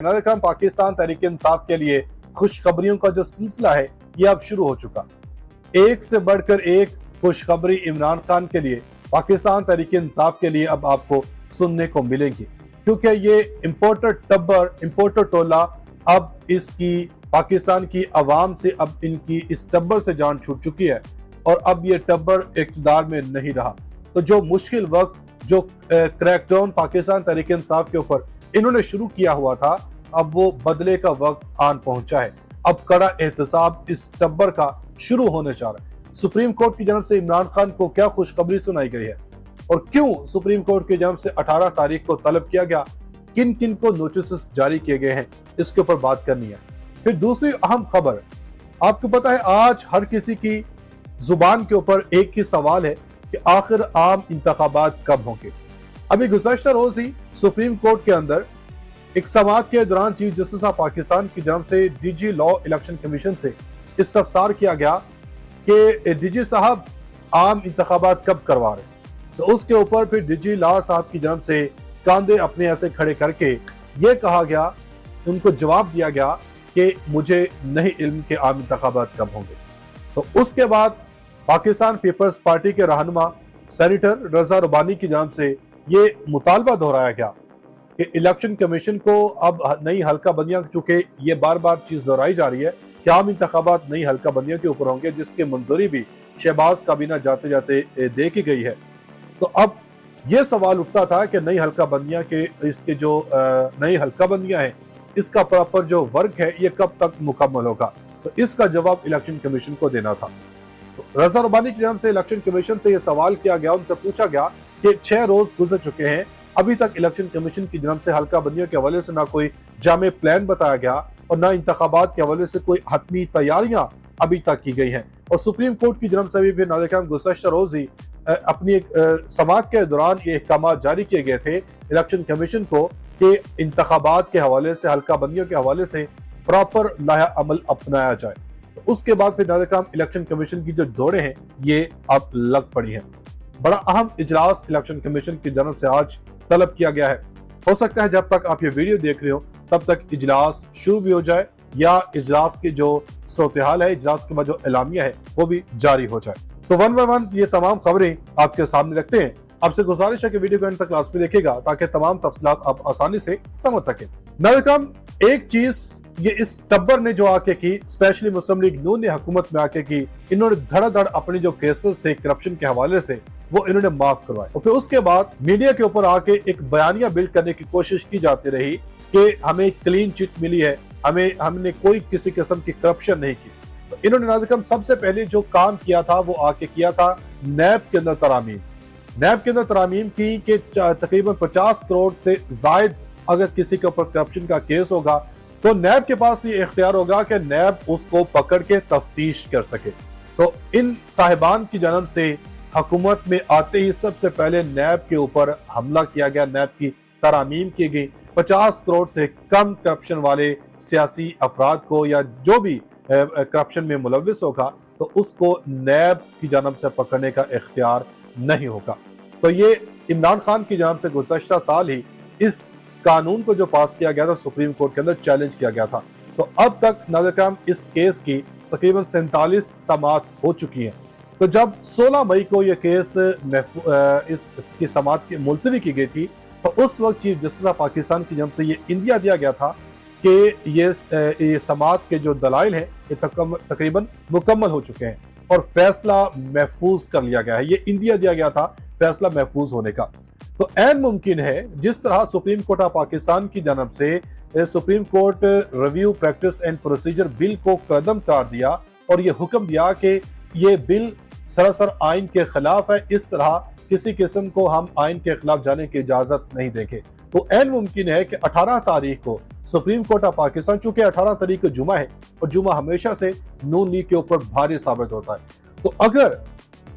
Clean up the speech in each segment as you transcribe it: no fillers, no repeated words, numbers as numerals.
नाज़रीन, पाकिस्तान तहरीक इंसाफ के लिए खुशखबरियों का जो सिलसिला है ये अब शुरू हो चुका। एक से बढ़कर एक खुशखबरी इमरान खान के लिए, पाकिस्तान तहरीक इंसाफ के लिए अब आपको सुनने को मिलेंगी, क्योंकि ये इम्पोर्टर टोला अब इसकी पाकिस्तान की आवाम से अब इनकी इस टब्बर से जान छूट चुकी है और अब ये टब्बर इक़्तिदार में नहीं रहा। तो जो मुश्किल वक्त, जो क्रैकडाउन पाकिस्तान तहरीक इंसाफ के ऊपर इन्होंने शुरू किया हुआ था, अब वो बदले का वक्त आन पहुंचा है। अब कड़ा एहतसाब इस टब्बर का शुरू होने जा रहा है। सुप्रीम कोर्ट की जानब से इमरान खान को क्या खुशखबरी सुनाई गई है और क्यों सुप्रीम कोर्ट की जानब से 18 तारीख को तलब किया गया, किन किन को नोटिस जारी किए गए हैं, इसके ऊपर बात करनी है। फिर दूसरी अहम खबर, आपको पता है आज हर किसी की जुबान के ऊपर एक ही सवाल है कि आखिर आम इंतखाबात कब होंगे। अभी गुज़श्ता रोज ही सुप्रीम कोर्ट के अंदर एक समाअत के दौरान चीफ जस्टिस ऑफ पाकिस्तान की जानब से डीजी लॉ इलेक्शन कमीशन से इस्तफसार किया गया कि डीजी साहब आम इंतखाबात कब करवा रहे, तो उसके ऊपर फिर डीजी लॉ साहब की जानब से कांधे अपने ऐसे खड़े करके ये कहा गया, उनको जवाब दिया गया कि मुझे नहीं इल्म के आम इंतखाबात कब होंगे। तो उसके बाद पाकिस्तान पीपल्स पार्टी के रहनुमा सेनेटर रजा रबानी की जानब से ये मुतालबा दोहराया गया कि इलेक्शन कमीशन को अब नई हल्का बंदियां, चूंकि ये बार बार चीज दोहराई जा रही है कि आम इंतखाबात नई हल्का बंदियों के ऊपर होंगे, जिसकी मंजूरी भी शहबाज काबीना जाते जाते दे की गई है। तो अब ये सवाल उठता था कि नई हल्का बंदियां के इसके जो नई हल्का बंदियां हैं, इसका प्रॉपर जो वर्क है ये कब तक मुकम्मल होगा, तो इसका जवाब इलेक्शन कमीशन को देना था। तो रजा रबानी की जानब से इलेक्शन कमीशन से ये सवाल किया गया, उनसे पूछा गया कि 6 रोज गुजर चुके हैं, अभी तक इलेक्शन कमीशन की जानब से हल्का बंदियों के हवाले से ना कोई जामे प्लान बताया गया और ना इंतखाबात के हवाले से कोई हतमी तैयारियां अभी तक की गई हैं। और सुप्रीम कोर्ट की जानब से भी फिर नाज़रीन गुज़श्ता रोज ही अपनी एक समाअत के दौरान ये अहकाम जारी किए गए थे इलेक्शन कमीशन को कि इंतखाबात के हवाले से, हल्का बंदियों के हवाले से प्रॉपर लाया अमल अपनाया जाए। तो उसके बाद फिर नाज़रीन इलेक्शन कमीशन की जो दौड़े हैं ये अब लग पड़ी हैं। बड़ा अहम इजलास इलेक्शन कमीशन की जानब से आज तलब किया गया है। हो सकता है जब तक आप ये वीडियो देख रहे हो तब तक इजलास शुरू भी हो जाए या इजलास की जो सूरत-ए-हाल है, इजलास के बाद जो एलामिया है वो भी जारी हो जाए। तो 1 बाय 1 ये तमाम खबरें आपके सामने रखते हैं। आपसे गुजारिश है कि वीडियो को अंत तक क्लास में देखिएगा ताकि तमाम तफसीलात आप आसानी से समझ सकें। नाज़रीन, एक चीज ये इस टब्बर ने जो आके की, स्पेशली मुस्लिम लीग नून ने हुकूमत में आके की, इन्होंने धड़ाधड़ अपने जो केसेस थे करप्शन के हवाले से वो इन्होंने माफ करवाए और फिर उसके बाद मीडिया के ऊपर आके एक बयानिया बिल्ड करने की कोशिश की जाती रही कि हमें क्लीन चिट मिली है, हमने कोई किसी किस्म की करप्शन नहीं की। तो इन्होंने नाज़रीन सबसे पहले जो काम किया था वो आके किया था नैब के अंदर तरामीम की कि तकरीबन 50 करोड़ से जायद अगर किसी के ऊपर करप्शन का केस होगा तो नैब के पास ये इख्तियार होगा कि नैब उसको पकड़ के तफ्तीश कर सके। तो इन साहिबान की जानब से हुकूमत में आते ही सबसे पहले नैब के ऊपर हमला किया गया, नैब की तरामीम की गई। 50 करोड़ से कम करप्शन वाले सियासी अफराद को या जो भी करप्शन में मुलविस होगा तो उसको नैब की जानब से पकड़ने का इख्तियार नहीं होगा। तो ये इमरान खान की जानब से गुज़श्ता साल ही इस कानून को जो पास किया गया था सुप्रीम कोर्ट के अंदर चैलेंज किया गया था। तो अब तक नाज़रीन इस केस की तकरीबन 47 समाअत हो चुकी हैं। तो जब 16 मई को ये केस इसकी समाअत की मुलतवी की गई थी तो उस वक्त चीफ जस्टिस ऑफ पाकिस्तान की जानब से ये इंदिया दिया गया था कि ये समाअत के जो दलाइल हैं ये तकरीबन मुकम्मल हो चुके हैं और फैसला महफूज कर लिया गया है। ये इंदिया दिया गया था फैसला महफूज होने का। तो ऐन मुमकिन है जिस तरह सुप्रीम कोर्ट ऑफ पाकिस्तान की जानब से supreme court review practice and procedure bill को कदम करार दिया और ये हुक्म दिया कि ये बिल सरासर आइन के खिलाफ है, इस तरह किसी किस्म को हम आइन के खिलाफ जाने की इजाजत नहीं देंगे। तो ऐन मुमकिन है कि 18 तारीख को सुप्रीम कोर्ट ऑफ पाकिस्तान, चूंकि 18 तारीख को जुमा है और जुमा हमेशा से नून लीग के ऊपर भारी साबित होता है, तो अगर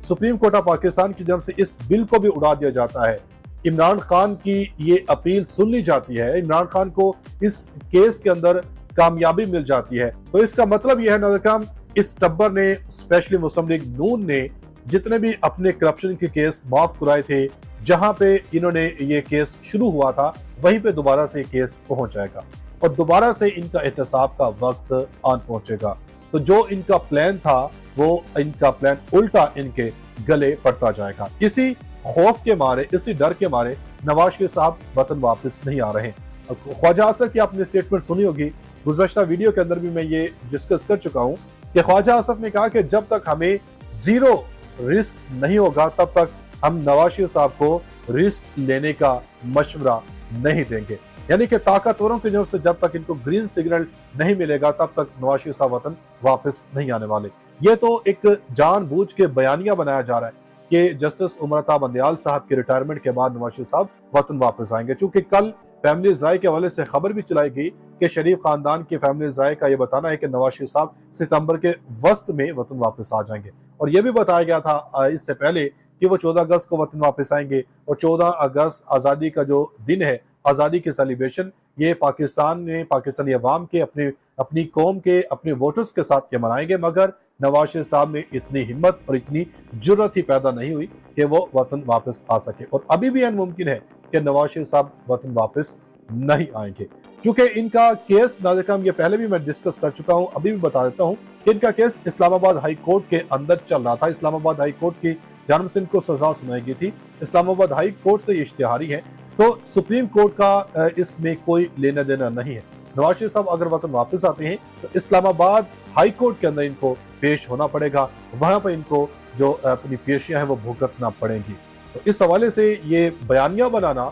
सुप्रीम कोर्ट ऑफ पाकिस्तान की जानब से इस बिल को भी उड़ा दिया जाता है, इमरान खान की ये अपील सुन ली जाती है, इमरान खान को इस केस के अंदर कामयाबी मिल जाती है, तो इसका मतलब यह है नाज़रीन इस टब्बर ने, स्पेशली मुस्लिम लीग नून ने जितने भी अपने करप्शन के केस माफ कराए थे, जहां पे इन्होंने ये केस शुरू हुआ था वहीं पे दोबारा से केस पहुंच जाएगा। और दोबारा से इनका एहतसाब का वक्त आन पहुंचेगा। तो जो इनका प्लान था वो इनका प्लान उल्टा इनके गले पड़ता जाएगा। इसी खौफ के मारे, इसी डर के मारे नवाज शरीफ साहब वतन वापस नहीं आ रहे। ख्वाजा असद की आपने स्टेटमेंट सुनी होगी, गुज़श्ता वीडियो के अंदर भी मैं ये डिस्कस कर चुका हूं कि ख्वाजा असद ने कहा कि जब तक हमें जीरो रिस्क नहीं होगा तब तक हम नवाज शरीफ साहब को रिस्क लेने का मशवरा नहीं देंगे। यानी कि ताकतवरों की तरफ से जब तक इनको ग्रीन सिग्नल नहीं मिलेगा तब तक नवाज शरीफ साहब वतन वापस नहीं आने वाले। ये तो एक जानबूझ के बयानिया बनाया जा रहा है कि जस्टिस उमरता बंदयाल साहब के रिटायरमेंट के बाद नवाज शरीफ साहब वतन वापस आएंगे। चूंकि कल फैमिलीज राय के हवाले से खबर भी चलाई गई कि शरीफ खानदान के फैमिलीज राय का यह बताना है कि नवाज शरीफ साहब सितंबर के वस्त में वतन वापस आ जाएंगे। और यह भी बताया गया था इससे पहले कि वो 14 अगस्त को वतन वापस आएंगे और 14 अगस्त आज़ादी का जो दिन है, आज़ादी के सेलिब्रेशन, ये पाकिस्तान में पाकिस्तानी अवाम के अपनी कौम के अपने वोटर्स के साथ ये मनाएंगे। मगर नवाज शरीफ साहब में इतनी हिम्मत और इतनी जुर्रत ही पैदा नहीं हुई कि वो वतन वापस आ सके। और अभी भी मुमकिन है कि नवाज शरीफ साहब वतन वापस नहीं आएंगे। चूंकि इनका केस नाज़िर, ये पहले भी मैं डिस्कस कर चुका हूं, अभी भी बता देता हूं कि इनका केस इस्लामाबाद हाई कोर्ट के अंदर चल रहा था। इस्लामाबाद हाई कोर्ट की जानिब से इनको सजा सुनाई गई थी। इस्लामाबाद हाई कोर्ट से ये इश्तिहारी है, तो सुप्रीम कोर्ट का इसमें कोई लेना देना नहीं है। नवाज शरीफ साहब अगर वतन वापस आते हैं तो इस्लामाबाद हाई कोर्ट के अंदर इनको पेश होना पड़ेगा, वहां पर इनको जो अपनी पेशियां हैं वो भुगतना पड़ेंगी। तो इस हवाले से ये बयानिया बनाना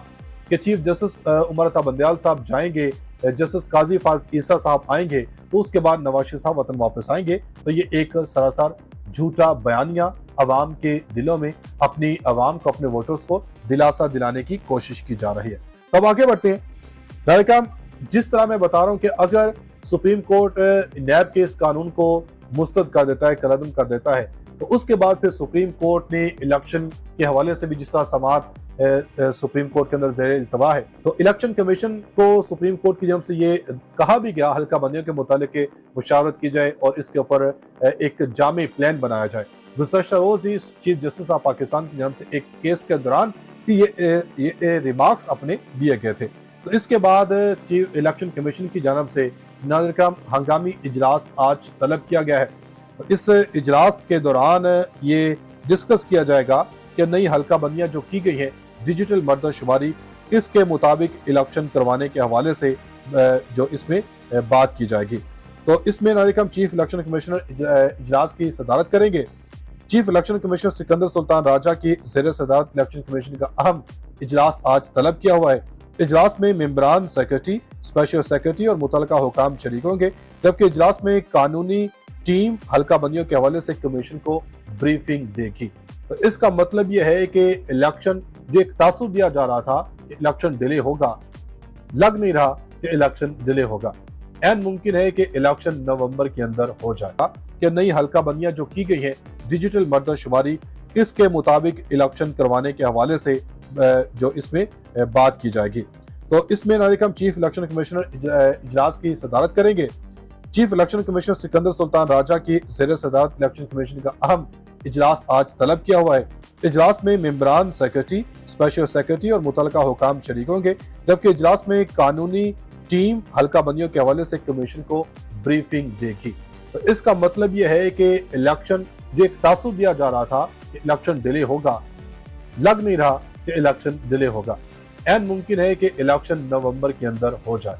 कि चीफ जस्टिस उमरता बंदयाल साहब जाएंगे, जस्टिस काजी फाज ईसा साहब आएंगे, तो उसके बाद नवाज शरीफ साहब वतन वापस आएंगे, तो ये एक सरासर झूठा बयानिया अवाम के दिलों में अपनी अवाम को, अपने वोटर्स को दिलासा दिलाने की कोशिश की जा रही है। तो अब आगे बढ़ते हैं। नाज़रीन, जिस तरह मैं बता रहा हूं कि अगर सुप्रीम कोर्ट नैब के इस कानून को मुस्तरद कर देता है, कलअदम कर देता है, तो उसके बाद फिर सुप्रीम कोर्ट ने इलेक्शन के हवाले से भी जिस तरह समाअत सुप्रीम कोर्ट के अंदर ज़ेरे इल्तवा है, तो इलेक्शन कमीशन को सुप्रीम कोर्ट की तरफ से ये कहा भी गया हल्का बंदियों के मुतालिक मुशावरत की जाए और इसके ऊपर एक जामे प्लान बनाया जाए। गुज़श्ता रोज ही चीफ जस्टिस ऑफ पाकिस्तान की तरफ से एक केस के दौरान ये रिमार्क्स अपने दिए गए थे। तो इसके बाद चीफ इलेक्शन कमीशन की जानब से नाज़रीन हंगामी इजलास आज तलब किया गया है। तो इस इजलास के दौरान ये डिस्कस किया जाएगा कि नई हल्का बंदियां जो की गई हैं, डिजिटल मर्दशुमारी, इसके मुताबिक इलेक्शन करवाने के हवाले से जो इसमें बात की जाएगी। तो इसमें नाज़रीन चीफ इलेक्शन कमिश्नर इजलास की सदारत करेंगे। Chief election commissioner Sikandar Sultan Raja की ज़ेर सदारत इलेक्शन कमीशन का अहम इजलास आज तलब किया हुआ है। इजलास में मेंबरान, सेक्रेटरी, स्पेशल सेक्रेटरी और मुतलका हुकाम शरीक होंगे, जबकि इजलास में कानूनी टीम हल्का बंदियों के हवाले से कमीशन को ब्रीफिंग देगी। तो इसका मतलब यह है कि इलेक्शन जो एक तासुर दिया जा रहा था कि इलेक्शन डिले होगा, लग नहीं रहा कि इलेक्शन डिले होगा। एन मुमकिन है कि इलेक्शन नवंबर के अंदर हो जाएगा कि नई हल्का बंदियां जो की गई हैं, डिजिटल मर्दशुमारी, इसके मुताबिक इलेक्शन करवाने के हवाले से जो इसमें बात की जाएगी। तो इसमें नाज़रीन चीफ इलेक्शन कमिश्नर इजलास की सदारत करेंगे। Chief election commissioner Sikandar Sultan Raja की ज़ेर सदारत इलेक्शन कमीशन का अहम इजलास आज तलब किया हुआ है। इजलास में मेंबरान, सेक्रेटरी, स्पेशल सेक्रेटरी और मुतलका हुकाम शरीक होंगे, जबकि इजलास में कानूनी टीम हल्का बंदियों के हवाले से कमीशन को ब्रीफिंग देगी। तो इसका मतलब यह है कि इलेक्शन जो एक तासुर दिया जा रहा था कि इलेक्शन डिले होगा, लग नहीं रहा कि इलेक्शन डिले होगा। एन मुमकिन है कि इलेक्शन नवंबर के अंदर हो जाए।